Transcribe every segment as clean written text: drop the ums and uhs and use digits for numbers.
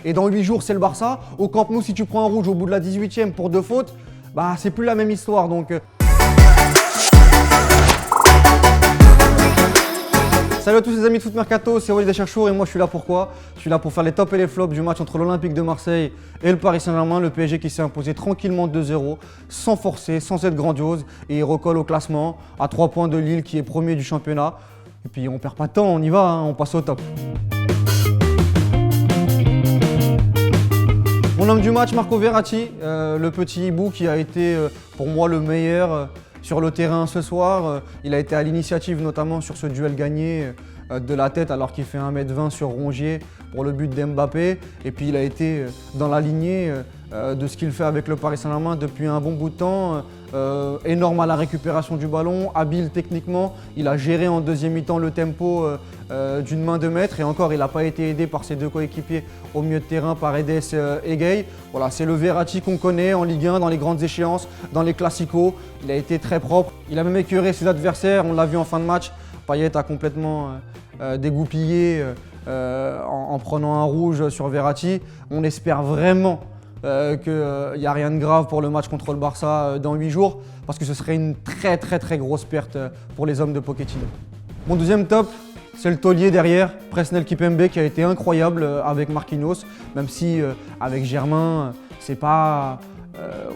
Et dans 8 jours, c'est le Barça. Au Camp Nou, si tu prends un rouge au bout de la 18e pour 2 fautes, bah c'est plus la même histoire. Donc, salut à tous les amis de Foot Mercato, c'est Walid Acharchour et moi je suis là pour quoi? Je suis là pour faire les tops et les flops du match entre l'Olympique de Marseille et le Paris Saint-Germain. Le PSG qui s'est imposé tranquillement 2-0, sans forcer, sans être grandiose. Et il recolle au classement à 3 points de Lille qui est premier du championnat. Et puis on perd pas de temps, on y va, hein, on passe au top. Mon homme du match, Marco Verratti, le petit hibou qui a été pour moi le meilleur sur le terrain ce soir. Il a été à l'initiative notamment sur ce duel gagné de la tête alors qu'il fait 1m20 sur Rongier pour le but d'Mbappé. Et puis il a été dans la lignée de ce qu'il fait avec le Paris Saint-Germain depuis un bon bout de temps. Énorme à la récupération du ballon, habile techniquement. Il a géré en deuxième mi-temps le tempo d'une main de maître et encore il n'a pas été aidé par ses deux coéquipiers au milieu de terrain, Paredes et Gueye. Voilà, c'est le Verratti qu'on connaît en Ligue 1, dans les grandes échéances, dans les classicos. Il a été très propre. Il a même écœuré ses adversaires, on l'a vu en fin de match. Payet a complètement dégoupillé en prenant un rouge sur Verratti. On espère vraiment qu'il n'y a rien de grave pour le match contre le Barça dans 8 jours parce que ce serait une très grosse perte pour les hommes de Pochettino. Mon deuxième top, c'est le taulier derrière, Presnel Kimpembe qui a été incroyable avec Marquinhos, même si avec Germain, c'est pas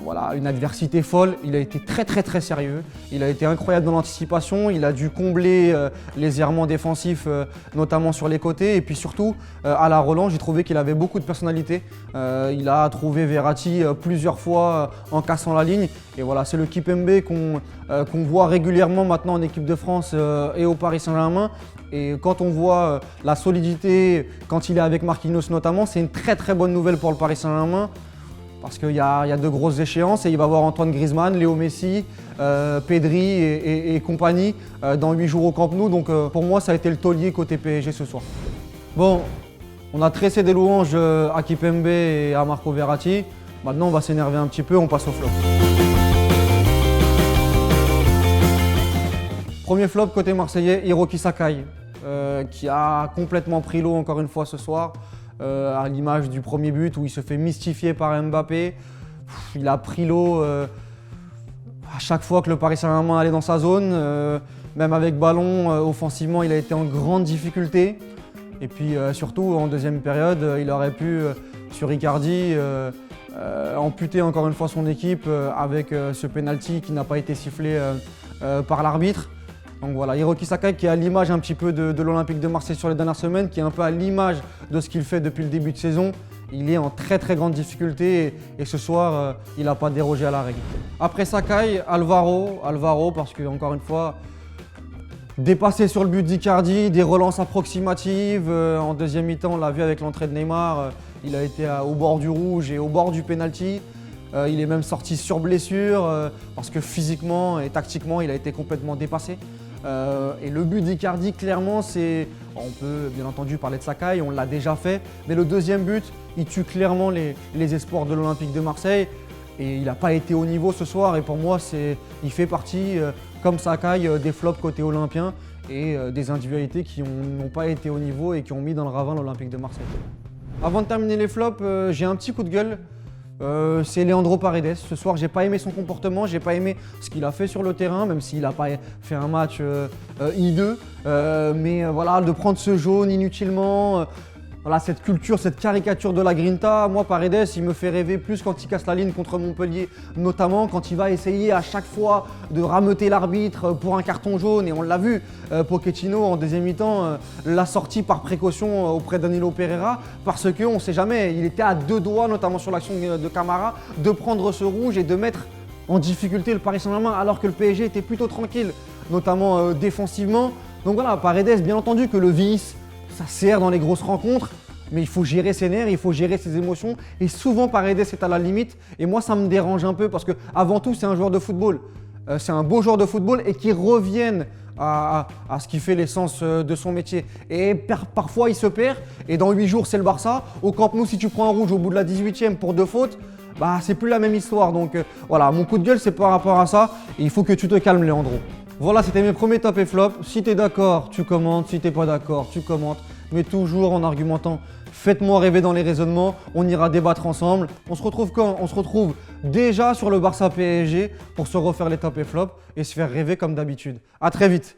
voilà, une adversité folle. Il a été très sérieux, il a été incroyable dans l'anticipation, il a dû combler les errements défensifs, notamment sur les côtés, et puis surtout à la relance, j'ai trouvé qu'il avait beaucoup de personnalité. Il a trouvé Verratti plusieurs fois en cassant la ligne, et voilà, c'est le Kimpembe qu'on voit régulièrement maintenant en équipe de France et au Paris Saint-Germain. Et quand on voit la solidité, quand il est avec Marquinhos notamment, c'est une très bonne nouvelle pour le Paris Saint-Germain. Parce qu'il y a de grosses échéances et il va voir Antoine Griezmann, Léo Messi, Pedri et compagnie dans 8 jours au Camp Nou. Donc pour moi, ça a été le taulier côté PSG ce soir. Bon, on a tressé des louanges à Kimpembe et à Marco Verratti. Maintenant, on va s'énerver un petit peu, on passe au flop. Premier flop côté marseillais, Hiroki Sakai, qui a complètement pris l'eau encore une fois ce soir. À l'image du premier but où il se fait mystifier par Mbappé. Il a pris l'eau à chaque fois que le Paris Saint-Germain allait dans sa zone. Même avec ballon, offensivement, il a été en grande difficulté. Et puis surtout, en deuxième période, il aurait pu, sur Icardi, amputer encore une fois son équipe avec ce penalty qui n'a pas été sifflé par l'arbitre. Donc voilà, Hiroki Sakai qui est à l'image un petit peu de l'Olympique de Marseille sur les dernières semaines, qui est un peu à l'image de ce qu'il fait depuis le début de saison. Il est en très grande difficulté et ce soir, il n'a pas dérogé à la règle. Après Sakai, Alvaro parce que encore une fois, dépassé sur le but d'Icardi, des relances approximatives. En deuxième mi-temps, on l'a vu avec l'entrée de Neymar, il a été au bord du rouge et au bord du penalty. Il est même sorti sur blessure parce que physiquement et tactiquement, il a été complètement dépassé. Et le but d'Icardi, clairement, c'est... On peut bien entendu parler de Sakai, on l'a déjà fait. Mais le deuxième but, il tue clairement les espoirs de l'Olympique de Marseille. Et il n'a pas été au niveau ce soir. Et pour moi, il fait partie, comme Sakai, des flops côté olympien et des individualités qui n'ont pas été au niveau et qui ont mis dans le ravin l'Olympique de Marseille. Avant de terminer les flops, j'ai un petit coup de gueule. C'est Leandro Paredes. Ce soir, j'ai pas aimé son comportement, j'ai pas aimé ce qu'il a fait sur le terrain, même s'il n'a pas fait un match hideux. Mais voilà, de prendre ce jaune inutilement, voilà, cette culture, cette caricature de la grinta. Moi, Paredes, il me fait rêver plus quand il casse la ligne contre Montpellier, notamment quand il va essayer à chaque fois de rameuter l'arbitre pour un carton jaune. Et on l'a vu, Pochettino en deuxième mi-temps l'a sorti par précaution auprès de Danilo Pereira parce qu'on ne sait jamais, il était à 2 doigts, notamment sur l'action de Camara, de prendre ce rouge et de mettre en difficulté le Paris Saint-Germain alors que le PSG était plutôt tranquille, notamment défensivement. Donc voilà, Paredes, bien entendu que le vice, ça sert dans les grosses rencontres, mais il faut gérer ses nerfs, il faut gérer ses émotions. Et souvent, Paredes est à la limite. Et moi, ça me dérange un peu parce que, avant tout, c'est un joueur de football. C'est un beau joueur de football et qui revienne à ce qui fait l'essence de son métier. Et parfois, il se perd. Et dans 8 jours, c'est le Barça. Au Camp Nou, si tu prends un rouge au bout de la 18e pour 2 fautes, bah, c'est plus la même histoire. Donc voilà, mon coup de gueule, c'est par rapport à ça. Et il faut que tu te calmes, Leandro. Voilà, c'était mes premiers top et flop. Si tu es d'accord, tu commentes. Si tu n'es pas d'accord, tu commentes. Mais toujours en argumentant Faites-moi rêver dans les raisonnements, on ira débattre ensemble. On se retrouve quand? On se retrouve déjà sur le Barça PSG pour se refaire les top et flop et se faire rêver comme d'habitude. A très vite.